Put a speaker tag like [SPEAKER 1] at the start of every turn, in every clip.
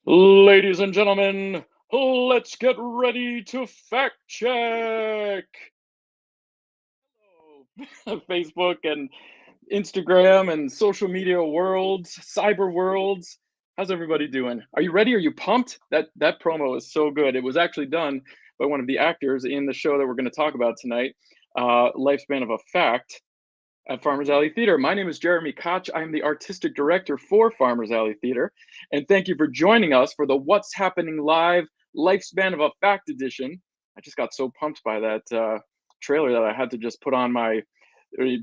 [SPEAKER 1] Ladies and gentlemen, let's get ready to fact check. Facebook and Instagram and social media worlds, cyber worlds. How's everybody doing? Are you ready? Are you pumped? That promo is so good. It was actually done by one of the actors in the show that we're going to talk about tonight, Lifespan of a Fact at Farmers Alley Theater. My name is Jeremy Koch. I am the artistic director for Farmers Alley Theater. And thank you for joining us for the What's Happening Live Lifespan of a Fact edition. I just got so pumped by that trailer that I had to just put on my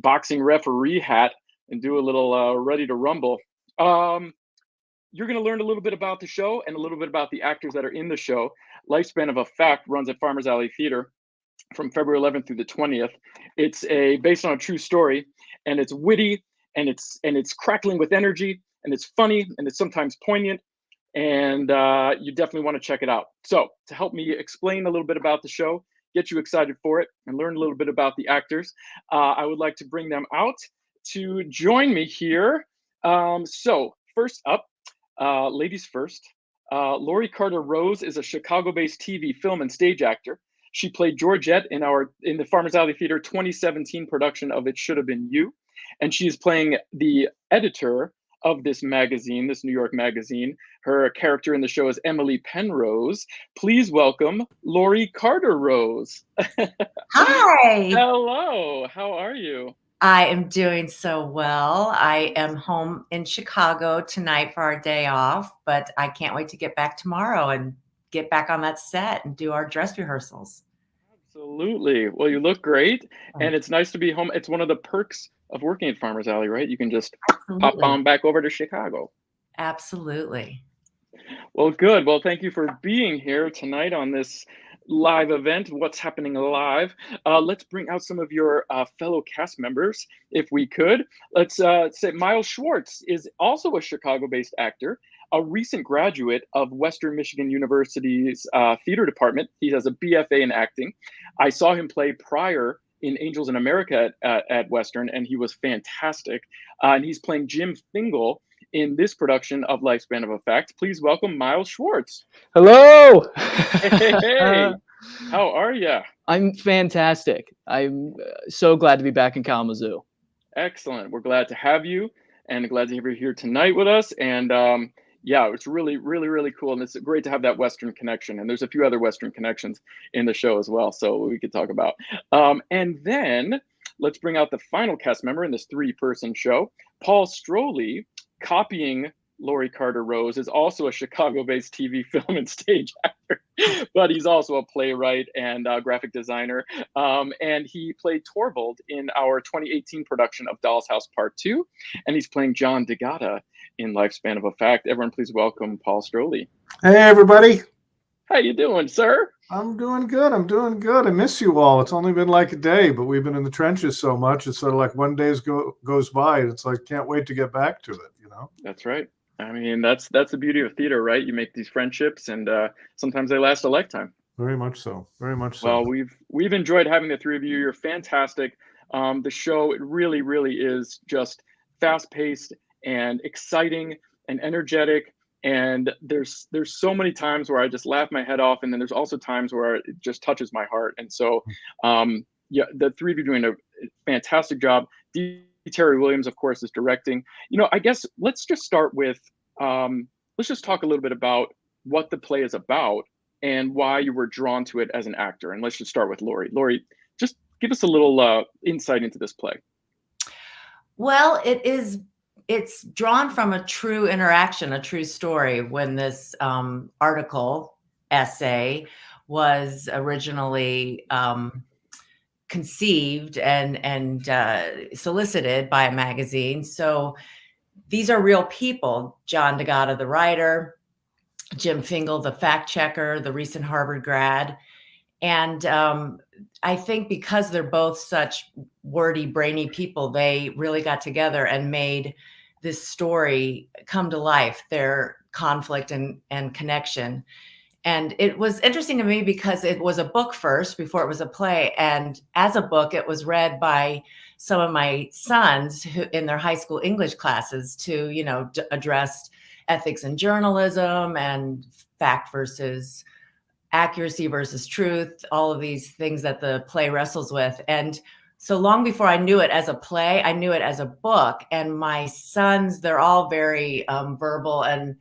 [SPEAKER 1] boxing referee hat and do a little Ready to Rumble. You're going to learn a little bit about the show and a little bit about the actors that are in the show. Lifespan of a Fact runs at Farmers Alley Theater from February 11th through the 20th. It's based on a true story, and it's witty, and it's crackling with energy, and it's funny, and it's sometimes poignant, and you definitely want to check it out. So to help me explain a little bit about the show, get you excited for it, and learn a little bit about the actors, I would like to bring them out to join me here. So first up, ladies first. Lori Carter Rose is a Chicago-based TV, film, and stage actor. She played Georgette in the Farmers Alley Theater 2017 production of It Should Have Been You. And she is playing the editor of this magazine, this New York magazine. Her character in the show is Emily Penrose. Please welcome Lori Carter Rose.
[SPEAKER 2] Hi.
[SPEAKER 1] Hello, how are you?
[SPEAKER 2] I am doing so well. I am home in Chicago tonight for our day off, but I can't wait to get back tomorrow and get back on that set and do our dress rehearsals.
[SPEAKER 1] Absolutely. Well, you look great, and it's nice to be home. It's one of the perks of working at Farmers Alley, right? You can just pop
[SPEAKER 2] Absolutely.
[SPEAKER 1] on back over to Chicago.
[SPEAKER 2] Absolutely.
[SPEAKER 1] Well, good. Well, thank you for being here tonight on this live event, What's Happening Live. Let's bring out some of your fellow cast members, if we could. Let's say Miles Schwartz is also a Chicago-based actor, a recent graduate of Western Michigan University's theater department. He has a BFA in acting. I saw him play prior in Angels in America at Western, and he was fantastic. And he's playing Jim Fingal in this production of Lifespan of a Fact. Please welcome Miles Schwartz.
[SPEAKER 3] Hello.
[SPEAKER 1] Hey, how are you?
[SPEAKER 3] I'm fantastic. I'm so glad to be back in Kalamazoo.
[SPEAKER 1] Excellent. We're glad to have you, and glad to have you here tonight with us. And yeah, it's really, really, really cool. And it's great to have that Western connection. And there's a few other Western connections in the show as well, so we could talk about. And then let's bring out the final cast member in this three-person show. Paul Stroley, copying Lori Carter Rose, is also a Chicago-based TV, film, and stage actor, but he's also a playwright and graphic designer. And he played Torvald in our 2018 production of Doll's House Part 2, and he's playing John DeGata in Lifespan of a Fact. Everyone, please welcome Paul Stroley.
[SPEAKER 4] Hey, everybody.
[SPEAKER 1] How you doing, sir?
[SPEAKER 4] I'm doing good. I miss you all. It's only been like a day, but we've been in the trenches so much. It's sort of like one day goes by. It's like, can't wait to get back to it, you know?
[SPEAKER 1] That's right. I mean, that's the beauty of theater, right? You make these friendships, and sometimes they last a lifetime.
[SPEAKER 4] Very much so. Very much so.
[SPEAKER 1] Well, we've enjoyed having the three of you. You're fantastic. The show, it really, really is just fast-paced and exciting and energetic. And there's so many times where I just laugh my head off, and then there's also times where it just touches my heart. And so, yeah, the three of you doing a fantastic job. Terry Williams, of course, is directing. You know, I guess let's just start with let's just talk a little bit about what the play is about and why you were drawn to it as an actor. And let's just start with Lori. Lori, just give us a little insight into this play.
[SPEAKER 2] Well, it's drawn from a true interaction, a true story. When this essay was originally conceived and solicited by a magazine. So these are real people. John DeGata, the writer, Jim Fingal, the fact checker, the recent Harvard grad. And I think because they're both such wordy, brainy people, they really got together and made this story come to life, their conflict and connection. And it was interesting to me because it was a book first before it was a play. And as a book, it was read by some of my sons who, in their high school English classes, to, address ethics in journalism and fact versus accuracy versus truth, all of these things that the play wrestles with. And so long before I knew it as a play, I knew it as a book. And my sons, they're all very verbal, and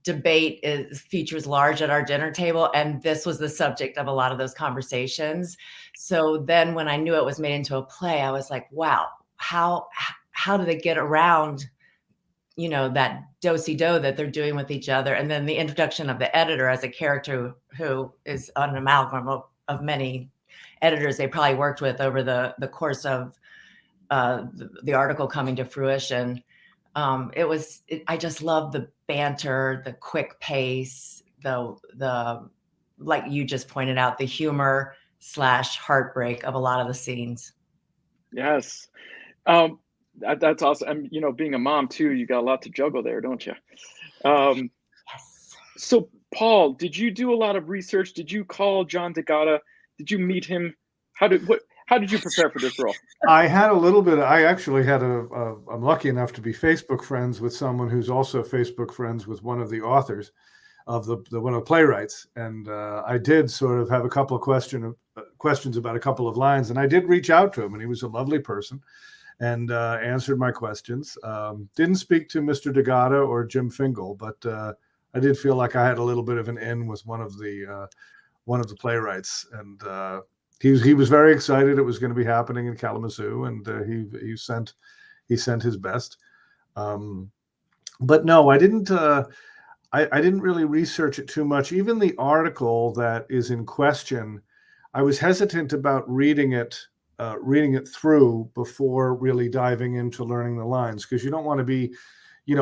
[SPEAKER 2] debate features large at our dinner table. And this was the subject of a lot of those conversations. So then when I knew it was made into a play, I was like, wow, how do they get around, that do-si-do that they're doing with each other? And then the introduction of the editor as a character who is an amalgam of many editors they probably worked with over the course of the article coming to fruition. I just love the banter, the quick pace, the like you just pointed out, the humor / heartbreak of a lot of the scenes.
[SPEAKER 1] Yes. That's awesome. And, being a mom too, you got a lot to juggle there, don't you?
[SPEAKER 2] Yes.
[SPEAKER 1] So Paul, did you do a lot of research? Did you call John DeGata? Did you meet him? How did you prepare for this role?
[SPEAKER 4] I had a little bit. I actually had I'm lucky enough to be Facebook friends with someone who's also Facebook friends with one of the authors of one of the playwrights, and I did sort of have a couple of questions about a couple of lines, and I did reach out to him, and he was a lovely person, and answered my questions. Didn't speak to Mr. DeGata or Jim Fingal, but I did feel like I had a little bit of an in with one of the playwrights, and he was very excited it was going to be happening in Kalamazoo, and he sent his best. But no, I didn't really research it too much. Even the article that is in question, I was hesitant about reading it through before really diving into learning the lines, because you don't want to be,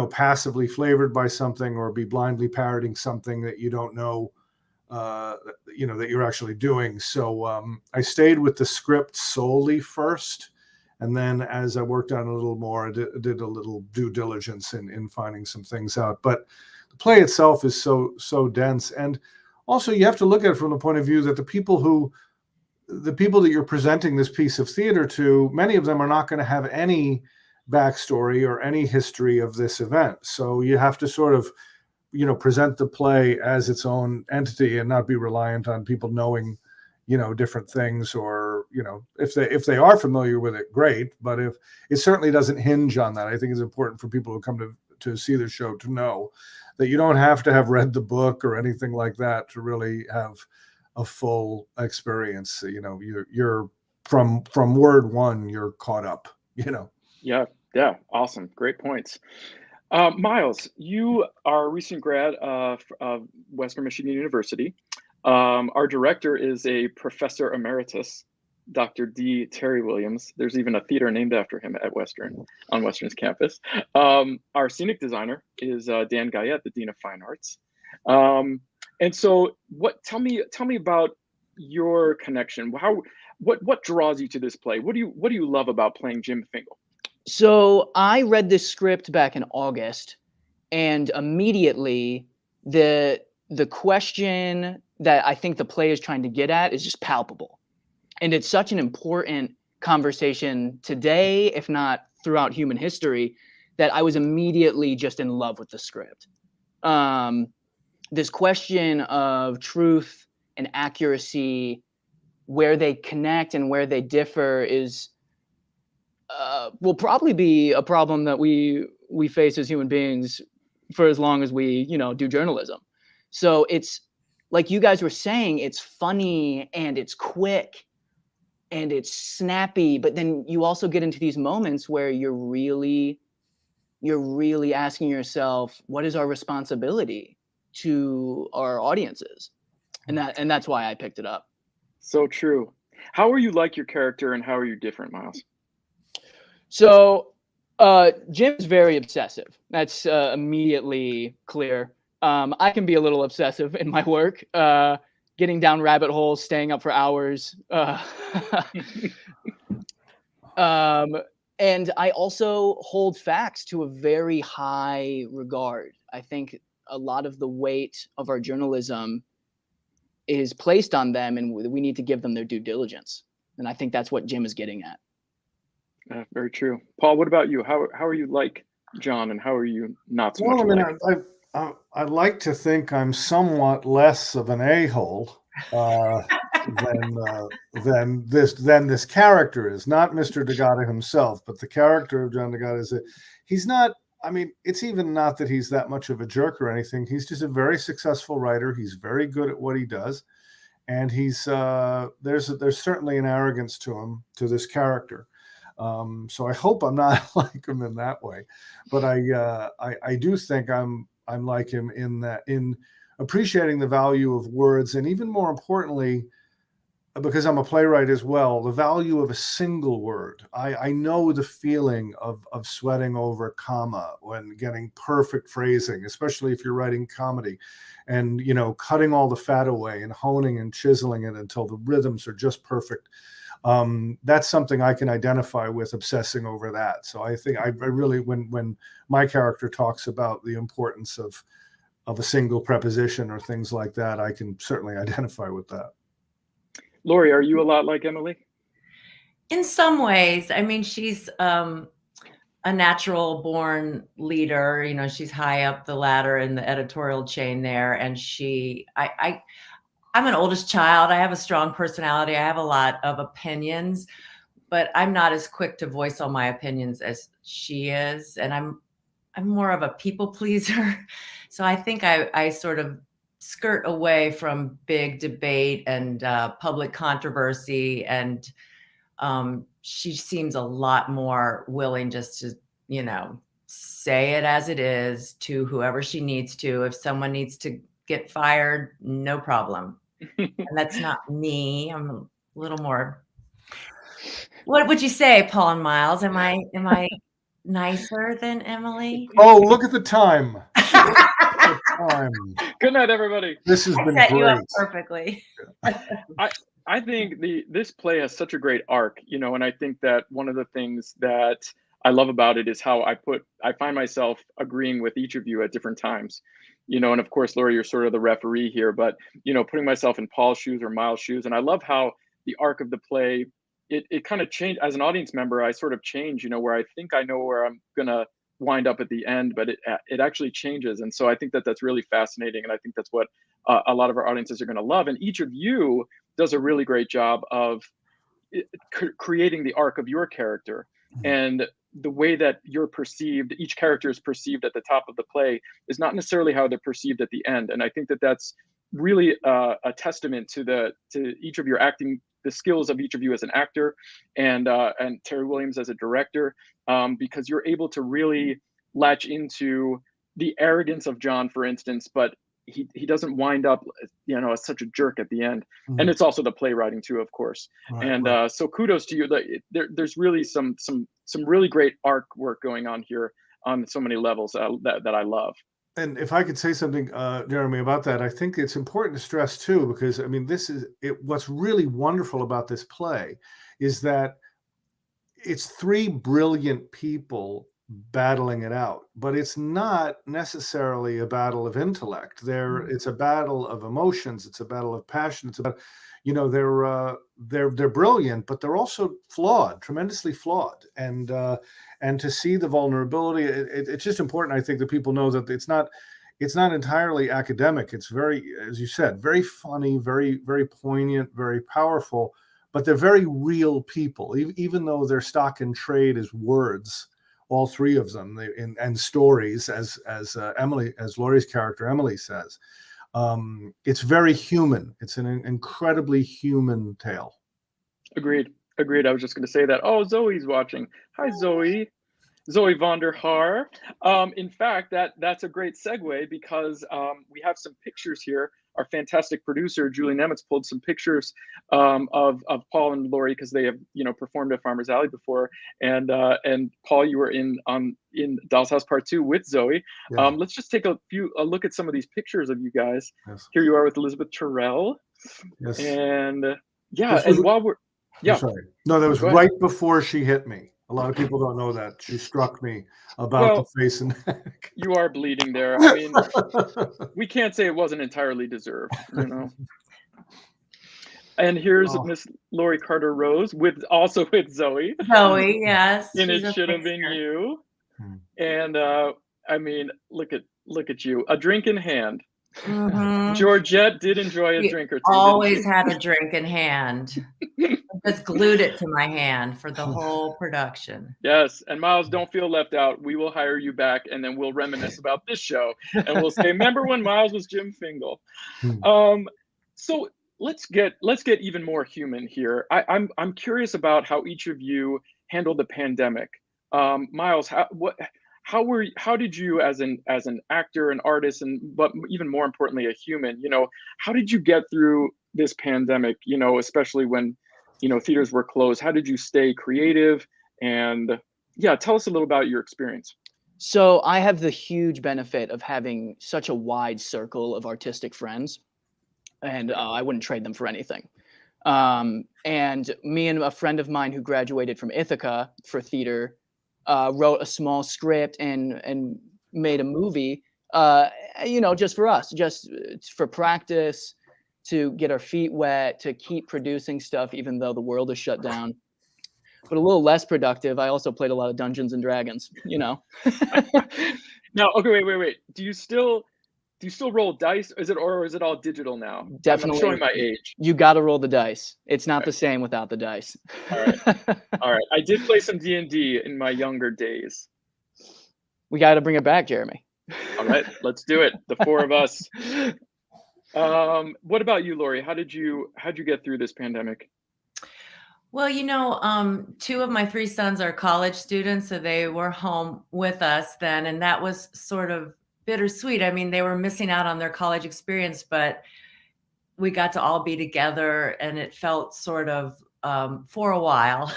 [SPEAKER 4] passively flavored by something or be blindly parroting something that you don't know, that you're actually doing. So I stayed with the script solely first, and then as I worked on it a little more, I did a little due diligence in finding some things out. But the play itself is so dense, and also you have to look at it from the point of view that the people that you're presenting this piece of theater to, many of them are not going to have any backstory or any history of this event. So you have to sort of, present the play as its own entity and not be reliant on people knowing, different things, or, if they are familiar with it, great. But if it certainly doesn't hinge on that, I think it's important for people who come to see the show to know that you don't have to have read the book or anything like that to really have a full experience. You're from word one, you're caught up,
[SPEAKER 1] Yeah. Awesome. Great points. Miles, you are a recent grad of Western Michigan University. Our director is a professor emeritus, Dr. D. Terry Williams. There's even a theater named after him at Western, on Western's campus. Our scenic designer is Dan Guyette, the Dean of Fine Arts. And so tell me about your connection. What draws you to this play? What do you love about playing Jim Fingal?
[SPEAKER 3] So I read this script back in August, and immediately the question that I think the play is trying to get at is just palpable. And it's such an important conversation today, if not throughout human history, that I was immediately just in love with the script. This question of truth and accuracy, where they connect and where they differ, will probably be a problem that we face as human beings for as long as we, do journalism. So it's like you guys were saying, it's funny and it's quick and it's snappy, but then you also get into these moments where you're really asking yourself, what is our responsibility to our audiences? And that's why I picked it up.
[SPEAKER 1] So true. How are you like your character, and how are you different, Miles?
[SPEAKER 3] So Jim's very obsessive. That's immediately clear. I can be a little obsessive in my work, getting down rabbit holes, staying up for hours. And I also hold facts to a very high regard. I think a lot of the weight of our journalism is placed on them, and we need to give them their due diligence. And I think that's what Jim is getting at.
[SPEAKER 1] Very true. Paul, what about you? How are you like John, and how are you not so
[SPEAKER 4] Well,
[SPEAKER 1] much
[SPEAKER 4] I mean,
[SPEAKER 1] alike?
[SPEAKER 4] I like to think I'm somewhat less of an a-hole than this character is. Not Mr. D'Agata himself, but the character of John D'Agata is that he's not. I mean, it's even not that he's that much of a jerk or anything. He's just a very successful writer. He's very good at what he does, and he's there's certainly an arrogance to him, to this character. So I hope I'm not like him in that way, but I do think I'm like him in appreciating the value of words, and even more importantly, because I'm a playwright as well, the value of a single word. I know the feeling of sweating over a comma when getting perfect phrasing, especially if you're writing comedy, and cutting all the fat away and honing and chiseling it until the rhythms are just perfect. That's something I can identify with, obsessing over that. So I think I really, when my character talks about the importance of a single preposition or things like that, I can certainly identify with that.
[SPEAKER 1] Laurie, are you a lot like Emily?
[SPEAKER 2] In some ways. I mean, she's a natural born leader. She's high up the ladder in the editorial chain there. And I'm an oldest child. I have a strong personality. I have a lot of opinions, but I'm not as quick to voice all my opinions as she is. And I'm more of a people pleaser. So I think I sort of skirt away from big debate and public controversy. And she seems a lot more willing just to, say it as it is to whoever she needs to. If someone needs to get fired, no problem. And that's not me. I'm a little more. What would you say, Paul and Miles? Am I nicer than Emily?
[SPEAKER 4] Oh, look at the time.
[SPEAKER 1] Good night, everybody.
[SPEAKER 4] This has been
[SPEAKER 2] set
[SPEAKER 4] great.
[SPEAKER 2] you up perfectly.
[SPEAKER 1] I think this play has such a great arc, and I think that one of the things that I love about it is how I find myself agreeing with each of you at different times, and of course, Laurie, you're sort of the referee here, but putting myself in Paul's shoes or Miles' shoes, and I love how the arc of the play, it kind of changed. As an audience member, I sort of change, where I think I know where I'm gonna wind up at the end, but it actually changes, and so I think that that's really fascinating, and I think that's what a lot of our audiences are going to love, and each of you does a really great job of creating the arc of your character, and the way that you're perceived, each character is perceived at the top of the play is not necessarily how they're perceived at the end, and I think that that's really a testament to each of your acting, the skills of each of you as an actor, and Terry Williams as a director, because you're able to really latch into the arrogance of John, for instance, but he doesn't wind up, as such a jerk at the end. Mm-hmm. And it's also the playwriting too, of course. Right, and so kudos to you. There's really some really great arc work going on here on so many levels that I love.
[SPEAKER 4] And if I could say something, Jeremy, about that, I think it's important to stress too, because I mean, what's really wonderful about this play is that it's three brilliant people battling it out, but it's not necessarily a battle of intellect. It's a battle of emotions. It's a battle of passion. It's about, they're brilliant, but they're also flawed, tremendously flawed. And to see the vulnerability, it's just important, I think, that people know that it's not entirely academic. It's very, as you said, very funny, very, very poignant, very powerful, but they're very real people, even though their stock in trade is words. All three of them, and stories, as Laurie's character Emily says, it's very human. It's an incredibly human tale.
[SPEAKER 1] Agreed. I was just going to say that. Oh, Zoe's watching. Hi, Zoe. Zoe von der Haar. In fact, that's a great segue, because we have some pictures here. Our fantastic producer, Julie Nemitz, pulled some pictures of Paul and Laurie, because they have, performed at Farmers Alley before. And Paul, you were in Doll's House Part 2 with Zoe. Yeah. Let's just take a look at some of these pictures of you guys. Yes. Here you are with Elizabeth Terrell. Yes. And
[SPEAKER 4] sorry. No, that was right before she hit me. A lot of people don't know that. She struck me about the face and neck.
[SPEAKER 1] You are bleeding there. I mean, we can't say it wasn't entirely deserved, And here's Miss Laurie Carter Rose also with Zoe.
[SPEAKER 2] Zoe, yes.
[SPEAKER 1] And It Should Have Been You. And I mean, look at you, a drink in hand.
[SPEAKER 2] Mhm.
[SPEAKER 1] Georgette did enjoy a
[SPEAKER 2] We
[SPEAKER 1] drink or two,
[SPEAKER 2] always
[SPEAKER 1] didn't
[SPEAKER 2] had a drink in hand. Just glued it to my hand for the whole production.
[SPEAKER 1] Yes, and Miles, don't feel left out. We will hire you back, and then we'll reminisce about this show, and we'll say, "Remember when Miles was Jim Fingal?" So let's get even more human here. I'm curious about how each of you handled the pandemic. Miles, how did you, as an actor, an artist, and but even more importantly, a human, how did you get through this pandemic? Especially when theaters were closed. How did you stay creative? And yeah, tell us a little about your experience.
[SPEAKER 3] So I have the huge benefit of having such a wide circle of artistic friends, and I wouldn't trade them for anything. And me and a friend of mine who graduated from Ithaca for theater wrote a small script and made a movie, just for us, just for practice, to get our feet wet, to keep producing stuff even though the world is shut down. But a little less productive, I also played a lot of Dungeons and Dragons,
[SPEAKER 1] Now, okay, wait. Do you still roll dice? Or is it all digital now?
[SPEAKER 3] Definitely.
[SPEAKER 1] I'm showing my age.
[SPEAKER 3] You got to roll the dice. It's not the same without the dice.
[SPEAKER 1] All right. I did play some D&D in my younger days.
[SPEAKER 3] We got to bring it back, Jeremy.
[SPEAKER 1] All right, let's do it. The four of us. What about you, Lori? How'd you get through this pandemic?
[SPEAKER 2] Well, two of my three sons are college students, so they were home with us then, and that was sort of bittersweet. I mean, they were missing out on their college experience, but we got to all be together, and it felt sort of, for a while,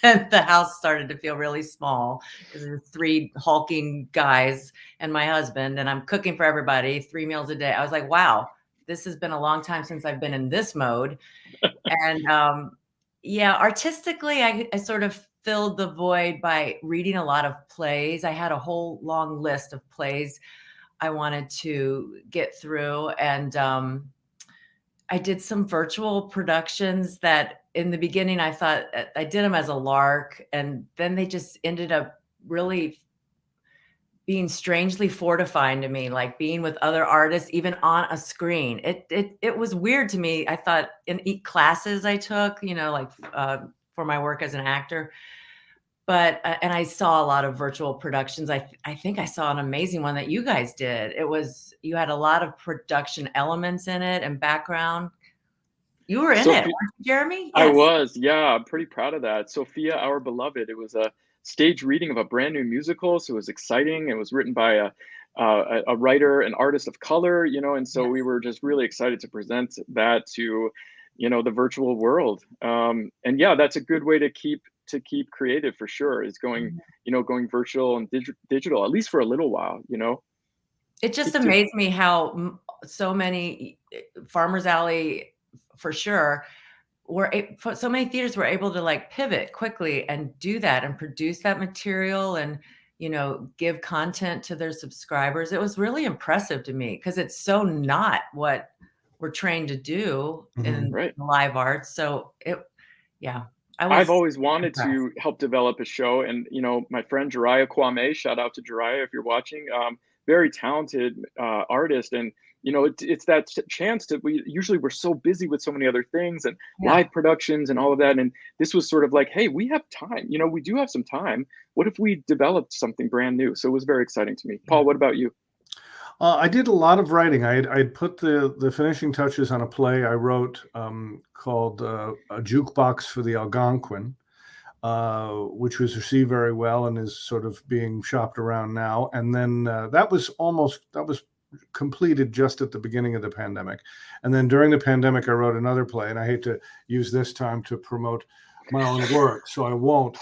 [SPEAKER 2] and the house started to feel really small because there were three hulking guys and my husband, and I'm cooking for everybody 3 meals a day. I was like, wow, this has been a long time since I've been in this mode. And yeah, artistically, I sort of filled the void by reading a lot of plays. I had a whole long list of plays I wanted to get through. And I did some virtual productions that in the beginning, I thought I did them as a lark. And then they just ended up really being strangely fortifying to me, like being with other artists, even on a screen. It was weird to me. I thought in classes I took, for my work as an actor, but and I saw a lot of virtual productions. I think I saw an amazing one that you guys did. You had a lot of production elements in it and background. You were in it, weren't you, Jeremy? Yes.
[SPEAKER 1] I was. Yeah, I'm pretty proud of that. Sophia, Our Beloved. It was a stage reading of a brand new musical, so it was exciting. It was written by a writer, an artist of color, and so we were just really excited to present that to, the virtual world. And yeah, that's a good way to keep creative for sure. Is going, going virtual and digital, at least for a little while.
[SPEAKER 2] It just amazed me how so many Farmers Alley, for sure, so many theaters were able to like pivot quickly and do that and produce that material and give content to their subscribers. It was really impressive to me because it's so not what we're trained to do in live arts. So I've
[SPEAKER 1] always wanted to help develop a show, and my friend Jiraiya Kwame, shout out to Jiraiya if you're watching, very talented artist, and it's that chance that we're so busy with so many other things and live productions and all of that. And this was sort of like, hey, we have time, we do have some time. What if we developed something brand new? So it was very exciting to me. Paul, what about you?
[SPEAKER 4] I did a lot of writing. I'd put the finishing touches on a play I wrote called A Jukebox for the Algonquin, which was received very well and is sort of being shopped around now. And then that was completed just at the beginning of the pandemic. And then during the pandemic, I wrote another play, and I hate to use this time to promote my own work, so I won't.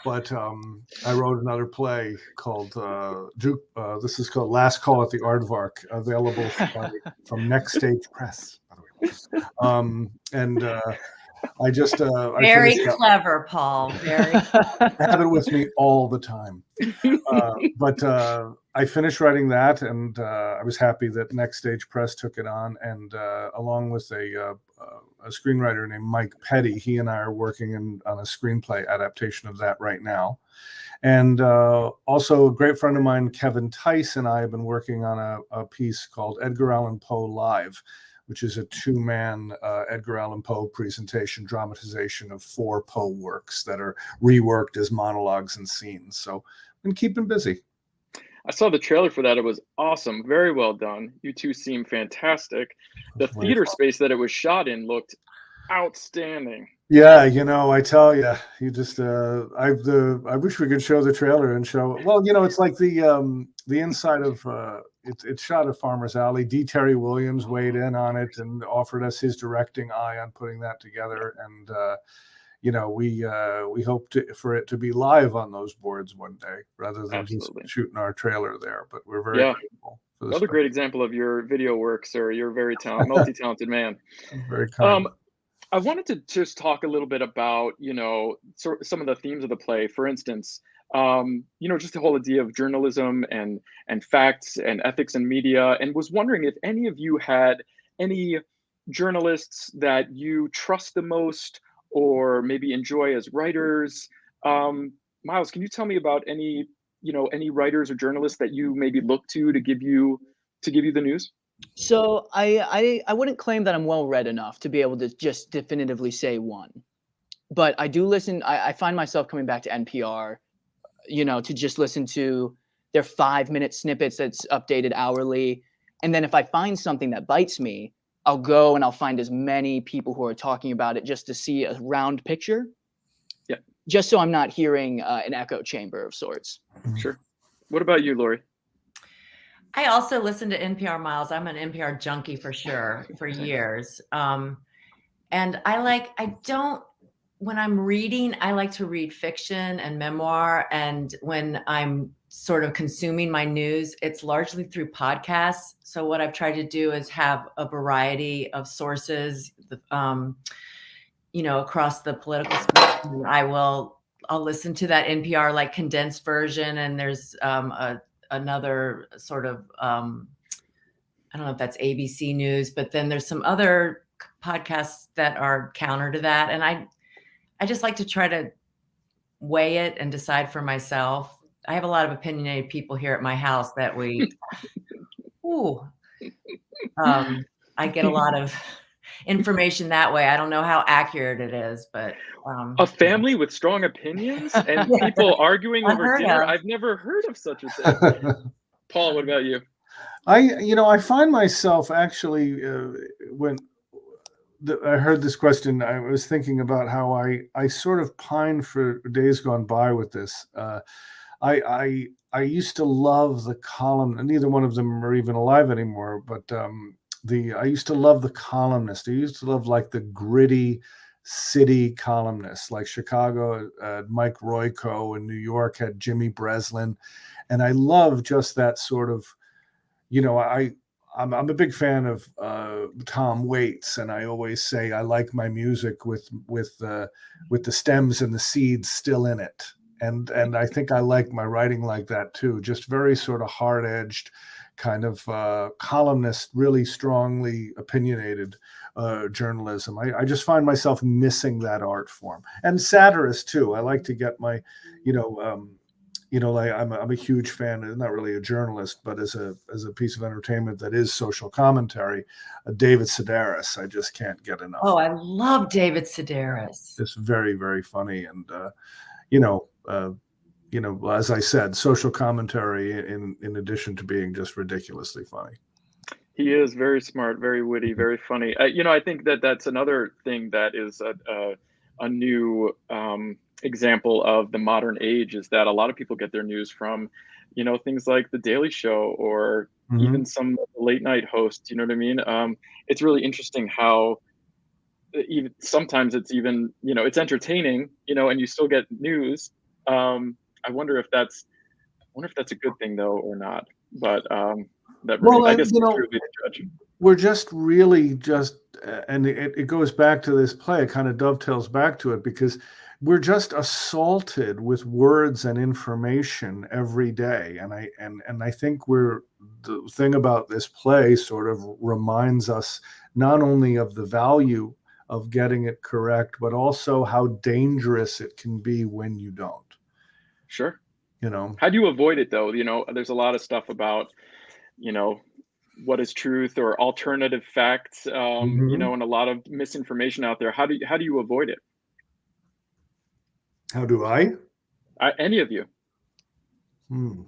[SPEAKER 4] But I wrote another play called this is called Last Call at the Aardvark, available from Next Stage Press, by the way. I just
[SPEAKER 2] very clever, Paul. Very.
[SPEAKER 4] I have it with me all the time. But I finished writing that, and I was happy that Next Stage Press took it on. And along with a screenwriter named Mike Petty, he and I are working on a screenplay adaptation of that right now. And also a great friend of mine, Kevin Tice, and I have been working on a piece called Edgar Allan Poe Live, which is a 2-man Edgar Allan Poe presentation, dramatization of 4 Poe works that are reworked as monologues and scenes. So I've been keeping busy.
[SPEAKER 1] I saw the trailer for that. It was awesome. Very well done. You two seem fantastic. The theater space that it was shot in looked outstanding.
[SPEAKER 4] Yeah, I tell you, you just I wish we could show the trailer and show. Well, it's like the inside of it's shot at Farmer's Alley. D. Terry Williams weighed in on it and offered us his directing eye on putting that together. And we hope for it to be live on those boards one day rather than
[SPEAKER 1] Absolutely.
[SPEAKER 4] just shooting our trailer there. But we're very grateful for this.
[SPEAKER 1] Another great example of your video work, sir. You're a very multi-talented man.
[SPEAKER 4] Very kind.
[SPEAKER 1] I wanted to just talk a little bit about, some of the themes of the play. For instance, just the whole idea of journalism and facts and ethics in media, and was wondering if any of you had any journalists that you trust the most or maybe enjoy as writers. Miles, can you tell me about any writers or journalists that you maybe look to give you the news?
[SPEAKER 3] So I wouldn't claim that I'm well read enough to be able to just definitively say one, but I do listen. I find myself coming back to NPR, to just listen to their 5-minute snippets that's updated hourly, and then if I find something that bites me, I'll go and I'll find as many people who are talking about it just to see a round picture.
[SPEAKER 1] Yeah.
[SPEAKER 3] Just so I'm not hearing an echo chamber of sorts.
[SPEAKER 1] Sure. What about you, Lori?
[SPEAKER 2] I also listen to NPR, Miles. I'm an NPR junkie for sure, for years. And when I'm reading, I like to read fiction and memoir. And when I'm sort of consuming my news, it's largely through podcasts. So what I've tried to do is have a variety of sources, across the political spectrum. I'll listen to that NPR like condensed version. And there's another sort of, I don't know if that's ABC News, but then there's some other podcasts that are counter to that. And I just like to try to weigh it and decide for myself. I have a lot of opinionated people here at my house that I get a lot of information that way. I don't know how accurate it is, but
[SPEAKER 1] a family with strong opinions and people arguing over dinner. I've never heard of such a thing. Paul, what about you?
[SPEAKER 4] I find myself actually when I heard this question, I was thinking about how I sort of pine for days gone by with this. I used to love the column, and neither one of them are even alive anymore, but I used to love the columnist. I used to love like the gritty city columnists, like Chicago, Mike Royko, and New York had Jimmy Breslin. And I love just that sort of, I'm a big fan of Tom Waits, and I always say I like my music with the stems and the seeds still in it. And I think I like my writing like that too, just very sort of hard-edged kind of columnist, really strongly opinionated journalism. I just find myself missing that art form. And satirist too. I like to get my, like I'm a huge fan, not really a journalist, but as a piece of entertainment that is social commentary, David Sedaris. I just can't get enough.
[SPEAKER 2] Oh, I love David Sedaris.
[SPEAKER 4] It's very, very funny. And, as I said, social commentary in addition to being just ridiculously funny.
[SPEAKER 1] He is very smart, very witty, very funny. I think that's another thing that is a new example of the modern age, is that a lot of people get their news from, things like The Daily Show or even some late night hosts. You know what I mean? It's really interesting how even sometimes it's even, it's entertaining, and you still get news. I wonder if that's a good thing though or not. But I guess it's truly the judge.
[SPEAKER 4] We're just really and it goes back to this play. It kind of dovetails back to it because we're just assaulted with words and information every day. And I think the thing about this play sort of reminds us not only of the value of getting it correct, but also how dangerous it can be when you don't.
[SPEAKER 1] Sure.
[SPEAKER 4] you know.
[SPEAKER 1] How do you avoid it though? There's a lot of stuff about, what is truth or alternative facts,
[SPEAKER 4] Mhm.
[SPEAKER 1] and a lot of misinformation out there. How do you avoid it?
[SPEAKER 4] How do I?
[SPEAKER 1] Any of you?
[SPEAKER 4] Hmm.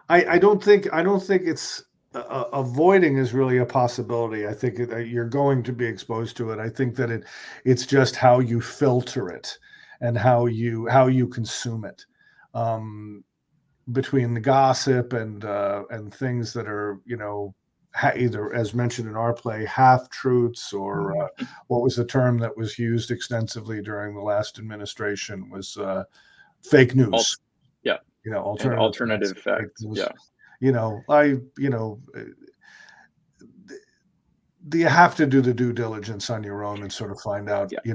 [SPEAKER 4] I don't think it's avoiding is really a possibility. I think you're going to be exposed to it. I think that it's just how you filter it and how you consume it. Between the gossip and things that are, either, as mentioned in our play, half truths, or what was the term that was used extensively during the last administration was fake news.
[SPEAKER 1] Yeah. And alternative facts. Yeah.
[SPEAKER 4] You have to do the due diligence on your own and sort of find out, get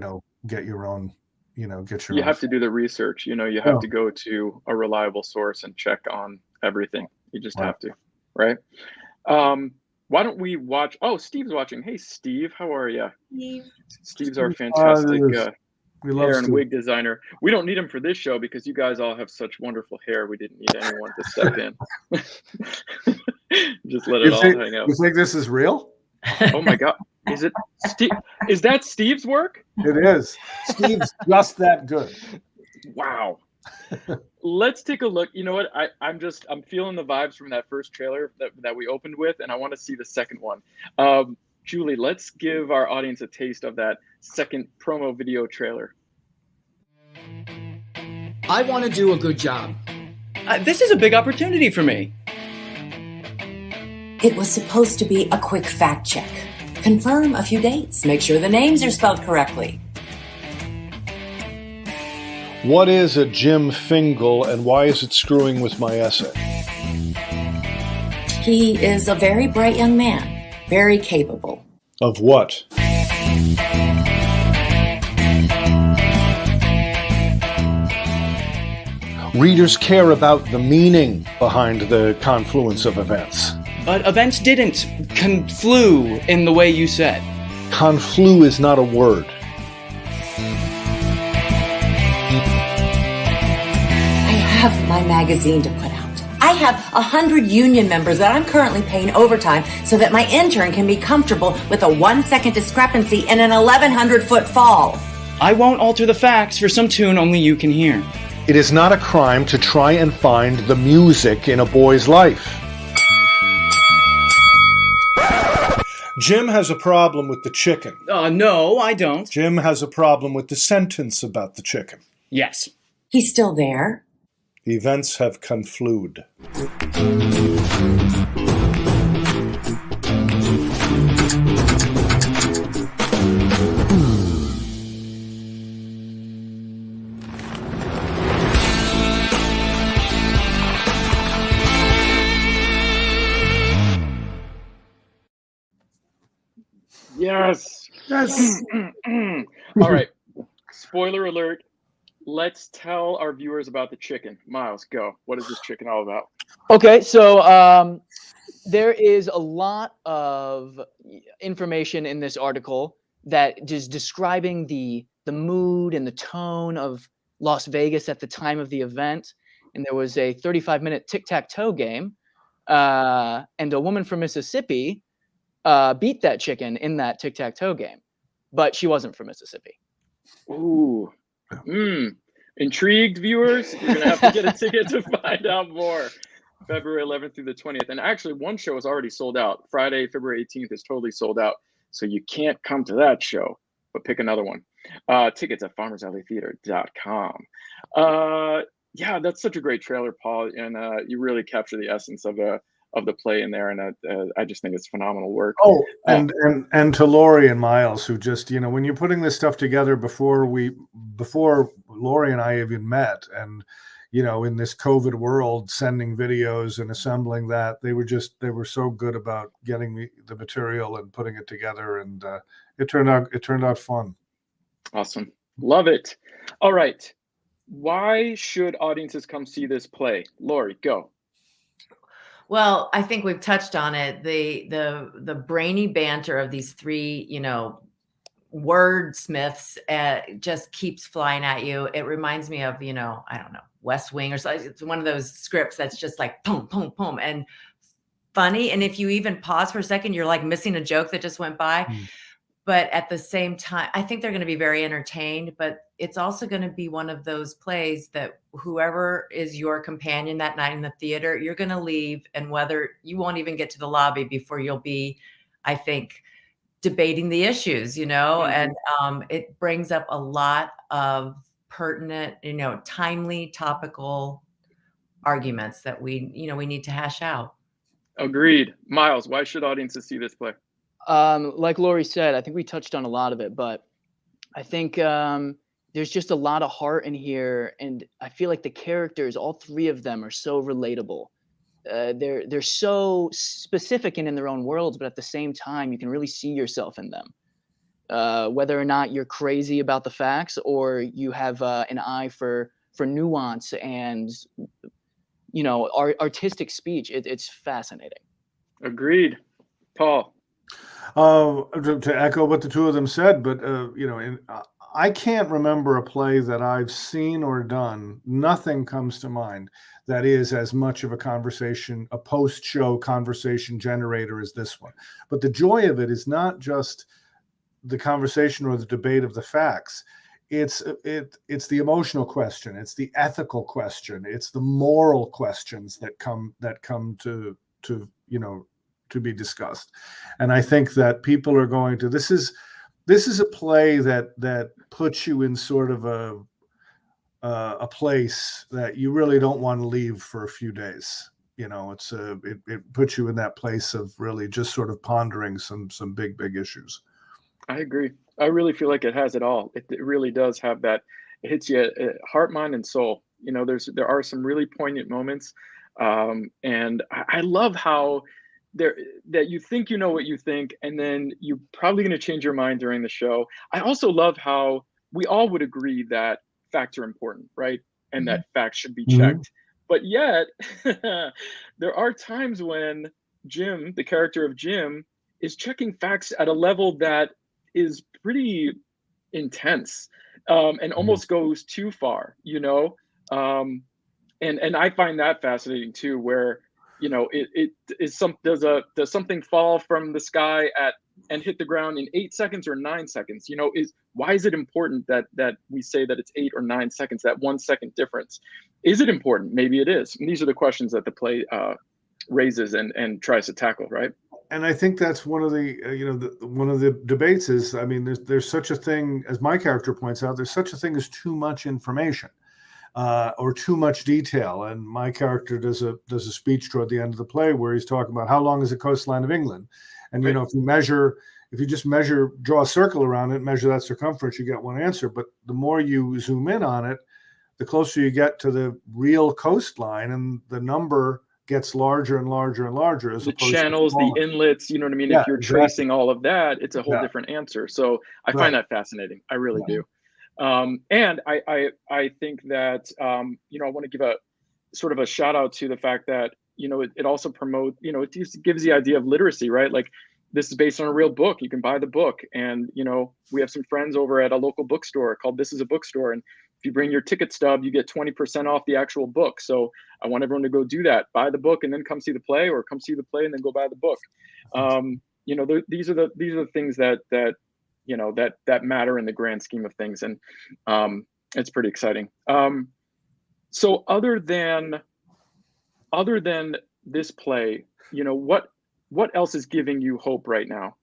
[SPEAKER 4] your own, get your
[SPEAKER 1] You
[SPEAKER 4] own.
[SPEAKER 1] have to do the research, you have to go to a reliable source and check on everything. You just have to, right? Why don't we watch? Oh, Steve's watching. Hey, Steve, how are you? Steve's our fantastic hair and wig designer. We don't need him for this show because you guys all have such wonderful hair. We didn't need anyone to step in. Just let it all hang out.
[SPEAKER 4] You think this is real?
[SPEAKER 1] Oh my God. Is it Steve? Is that Steve's work?
[SPEAKER 4] It is. Steve's just that good.
[SPEAKER 1] Wow. Let's take a look. You know what? I'm feeling the vibes from that first trailer that we opened with, and I want to see the second one. Julie, let's give our audience a taste of that second promo video trailer.
[SPEAKER 5] I want to do a good job.
[SPEAKER 6] This is a big opportunity for me.
[SPEAKER 7] It was supposed to be a quick fact check. Confirm a few dates. Make sure the names are spelled correctly.
[SPEAKER 8] What is a Jim Fingal, and why is it screwing with my essay?
[SPEAKER 7] He is a very bright young man, very capable.
[SPEAKER 8] Of what? Readers care about the meaning behind the confluence of events.
[SPEAKER 6] But events didn't conflue in the way you said.
[SPEAKER 8] Conflue is not a word.
[SPEAKER 7] I have my magazine to put out. I have 100 union members that I'm currently paying overtime so that my intern can be comfortable with a 1-second discrepancy in an 1,100-foot fall.
[SPEAKER 6] I won't alter the facts for some tune only you can hear.
[SPEAKER 8] It is not a crime to try and find the music in a boy's life. Jim has a problem with the chicken.
[SPEAKER 6] No, I don't.
[SPEAKER 8] Jim has a problem with the sentence about the chicken.
[SPEAKER 6] Yes.
[SPEAKER 7] He's still there.
[SPEAKER 8] The events have conflued.
[SPEAKER 1] Yes. All right. Spoiler alert. Let's tell our viewers about the chicken. Miles, go. What is this chicken all about?
[SPEAKER 3] Okay, so there is a lot of information in this article that is describing the mood and the tone of Las Vegas at the time of the event. And there was a 35-minute tic-tac-toe game, and a woman from Mississippi beat that chicken in that tic-tac-toe game, but she wasn't from Mississippi.
[SPEAKER 1] Ooh. Intrigued viewers? You're going to have to get a ticket to find out more. February 11th through the 20th. And actually, one show is already sold out. Friday, February 18th is totally sold out. So you can't come to that show, but pick another one. Tickets at farmersalleytheater.com. Yeah, that's such a great trailer, Paul. And you really capture the essence of the play in there, and I just think it's phenomenal work.
[SPEAKER 4] Oh, and to Lori and Miles, who just, when you're putting this stuff together before Lori and I even met, and in this COVID world, sending videos and assembling that, they were so good about getting the material and putting it together, and it turned out fun.
[SPEAKER 1] Awesome, love it. All right, why should audiences come see this play? Lori, go.
[SPEAKER 2] Well, I think we've touched on it. The brainy banter of these three, wordsmiths just keeps flying at you. It reminds me of, I don't know, West Wing or something. It's one of those scripts that's just like boom, boom, boom, and funny. And if you even pause for a second, you're like missing a joke that just went by. But at the same time, I think they're going to be very entertained, but it's also going to be one of those plays that whoever is your companion that night in the theater, you're going to leave, and whether you won't even get to the lobby before you'll be, I think, debating the issues, and it brings up a lot of pertinent, timely, topical arguments that we need to hash out.
[SPEAKER 1] Agreed. Miles, why should audiences see this play?
[SPEAKER 3] Like Lori said, I think we touched on a lot of it, but I think there's just a lot of heart in here, and I feel like the characters, all three of them, are so relatable. They're so specific and in their own worlds, but at the same time, you can really see yourself in them. Whether or not you're crazy about the facts or you have an eye for nuance and artistic speech, it's fascinating.
[SPEAKER 1] Agreed. Paul.
[SPEAKER 4] To echo what the two of them said, but I can't remember a play that I've seen or done. Nothing comes to mind that is as much of a conversation, a post-show conversation generator as this one. But the joy of it is not just the conversation or the debate of the facts. It's the emotional question. It's the ethical question. It's the moral questions that come to be discussed. And I think that people are going to, this is a play that puts you in sort of a place that you really don't want to leave for a few days. It puts you in that place of really just sort of pondering some big issues.
[SPEAKER 1] I agree. I really feel like it has it all. It really does have that. It hits you heart, mind, and soul. There are some really poignant moments. And I love how that you think you know what you think, and then you're probably going to change your mind during the show. I also love how we all would agree that facts are important, right? And that facts should be checked. But yet, there are times when Jim, the character of Jim, is checking facts at a level that is pretty intense, and almost goes too far, and I find that fascinating too, where it is does something fall from the sky and hit the ground in 8 seconds or 9 seconds? Why is it important that we say that it's 8 or 9 seconds, that 1 second difference? Is it important? Maybe it is. And these are the questions that the play raises and tries to tackle, right?
[SPEAKER 4] And I think that's one of the one of the debates is, I mean, there's such a thing, as my character points out, there's such a thing as too much information. Or too much detail. And my character does a speech toward the end of the play where he's talking about how long is the coastline of England. And,
[SPEAKER 1] right.
[SPEAKER 4] If you just draw a circle around it, measure that circumference, you get one answer. But the more you zoom in on it, the closer you get to the real coastline, and the number gets larger and larger and larger. As
[SPEAKER 1] the channels, the inlets, you know what I mean? Yeah, if you're tracing all of that, it's a whole different answer. So I find that fascinating. I really do. And I think that, I want to give a sort of a shout out to the fact that, it also promotes, it just gives the idea of literacy, right? Like, this is based on a real book. You can buy the book. And, we have some friends over at a local bookstore called This Is a Bookstore. And if you bring your ticket stub, you get 20% off the actual book. So I want everyone to go do that. Buy the book and then come see the play, or come see the play and then go buy the book. These are the things that matter in the grand scheme of things. And it's pretty exciting. So other than this play, what else is giving you hope right now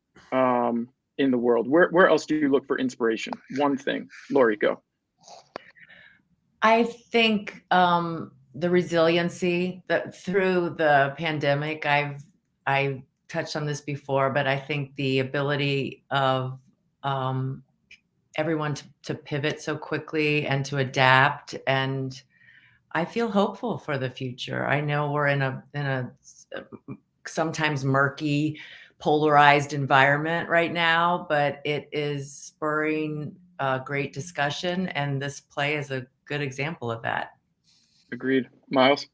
[SPEAKER 1] in the world? Where else do you look for inspiration? One thing. Lori, go.
[SPEAKER 2] I think the resiliency that through the pandemic, I've touched on this before, but I think the ability of everyone to pivot so quickly and to adapt, and I feel hopeful for the future. I know we're in a sometimes murky, polarized environment right now, but it is spurring great discussion, and this play is a good example of that.
[SPEAKER 1] Agreed. Miles?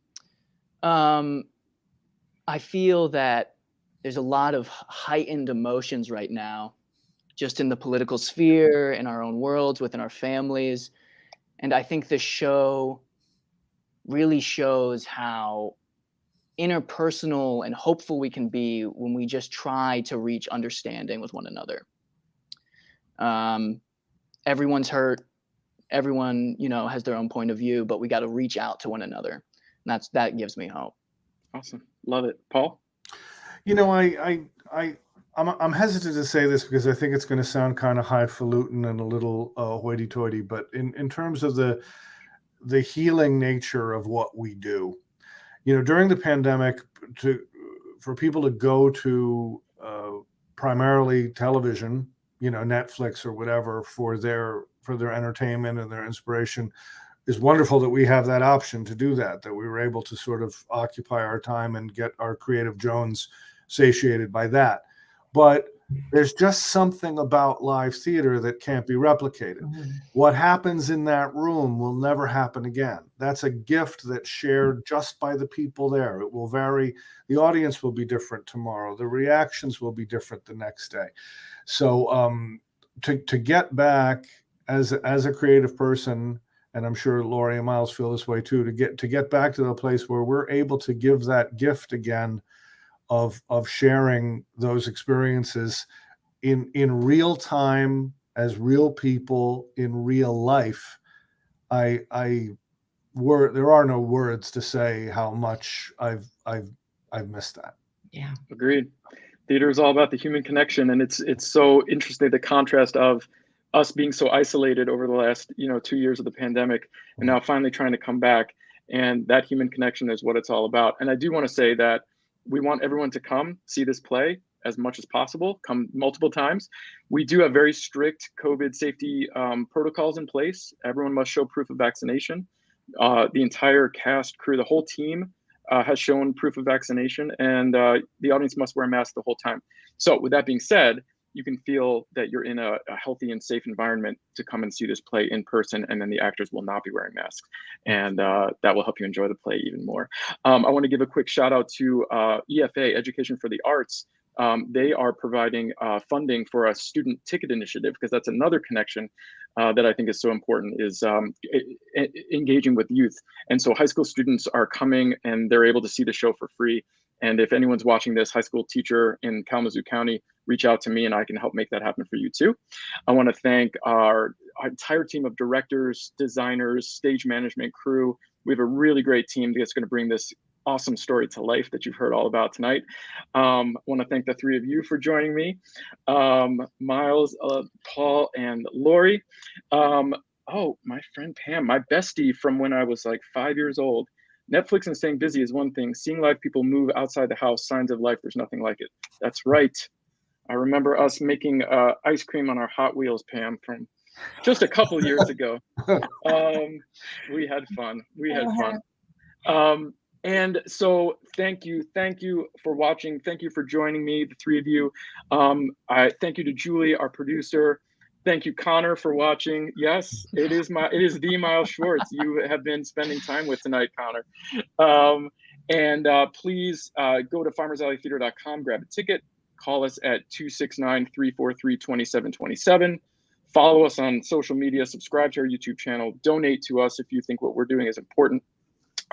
[SPEAKER 3] I feel that there's a lot of heightened emotions right now, just in the political sphere, in our own worlds, within our families. And I think the show really shows how interpersonal and hopeful we can be when we just try to reach understanding with one another. Everyone's hurt. Everyone, has their own point of view, but we got to reach out to one another. And that gives me hope.
[SPEAKER 1] Awesome. Love it. Paul?
[SPEAKER 4] I'm hesitant to say this because I think it's going to sound kind of highfalutin and a little hoity-toity, but in terms of the healing nature of what we do, during the pandemic, for people to go to primarily television, Netflix or whatever for their entertainment and their inspiration, is wonderful that we have that option to do that we were able to sort of occupy our time and get our creative Jones satiated by that. But there's just something about live theater that can't be replicated. Mm-hmm. What happens in that room will never happen again. That's a gift that's shared just by the people there. It will vary. The audience will be different tomorrow. The reactions will be different the next day. So to get back as a creative person, and I'm sure Lori and Miles feel this way too, to get back to the place where we're able to give that gift again of sharing those experiences in real time as real people in real life. There are no words to say how much I've missed that.
[SPEAKER 2] Yeah,
[SPEAKER 1] agreed. Theater is all about the human connection, and it's so interesting, the contrast of us being so isolated over the last 2 years of the pandemic, and now finally trying to come back, and that human connection is what it's all about. And I do want to say that we want everyone to come see this play as much as possible, come multiple times. We do have very strict COVID safety protocols in place. Everyone must show proof of vaccination. The entire cast, crew, the whole team has shown proof of vaccination, and the audience must wear a mask the whole time. So with that being said, you can feel that you're in a healthy and safe environment to come and see this play in person, and then the actors will not be wearing masks, and that will help you enjoy the play even more. I want to give a quick shout out to EFA, Education for the Arts. They are providing funding for a student ticket initiative, because that's another connection that I think is so important, is engaging with youth. And so high school students are coming and they're able to see the show for free. And if anyone's watching this, high school teacher in Kalamazoo County, reach out to me and I can help make that happen for you too. I want to thank our entire team of directors, designers, stage management, crew. We have a really great team that's going to bring this awesome story to life that you've heard all about tonight. I want to thank the three of you for joining me, Miles, Paul, and Lori. Oh, my friend Pam, my bestie from when I was like 5 years old. Netflix and staying busy is one thing. Seeing live people move outside the house, signs of life, there's nothing like it. That's right. I remember us making ice cream on our Hot Wheels, Pam, from just a couple years ago. We had fun. We had fun. And so thank you for watching. Thank you for joining me, the three of you. I thank you to Julie, our producer. Thank you, Connor, for watching. Yes, it is the Miles Schwartz you have been spending time with tonight, Connor. Please go to farmersalleytheater.com, grab a ticket, call us at 269-343-2727. Follow us on social media, subscribe to our YouTube channel, donate to us if you think what we're doing is important.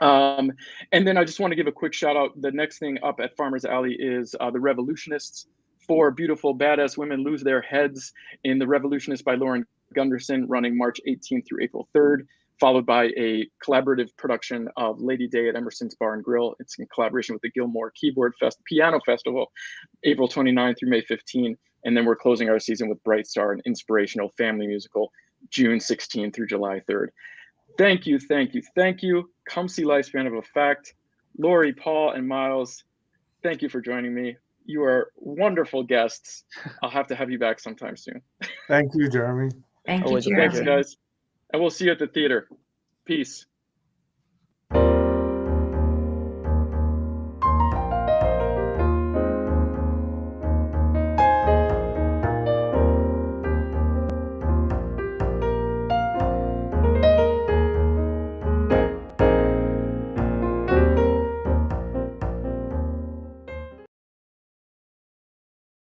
[SPEAKER 1] And then I just want to give a quick shout out. The next thing up at Farmers Alley is The Revolutionists. 4 beautiful, badass women lose their heads in The Revolutionists by Lauren Gunderson, running March 18th through April 3rd, followed by a collaborative production of Lady Day at Emerson's Bar and Grill. It's in collaboration with the Gilmore Piano Festival, April 29th through May 15th. And then we're closing our season with Bright Star, an inspirational family musical, June 16th through July 3rd. Thank you. Come see Lifespan of Effect. Lori, Paul, and Miles, thank you for joining me. You are wonderful guests. I'll have to have you back sometime soon.
[SPEAKER 4] Thank you, Jeremy.
[SPEAKER 2] Thank you, Jeremy.
[SPEAKER 1] Thanks, guys. And we'll see you at the theater. Peace.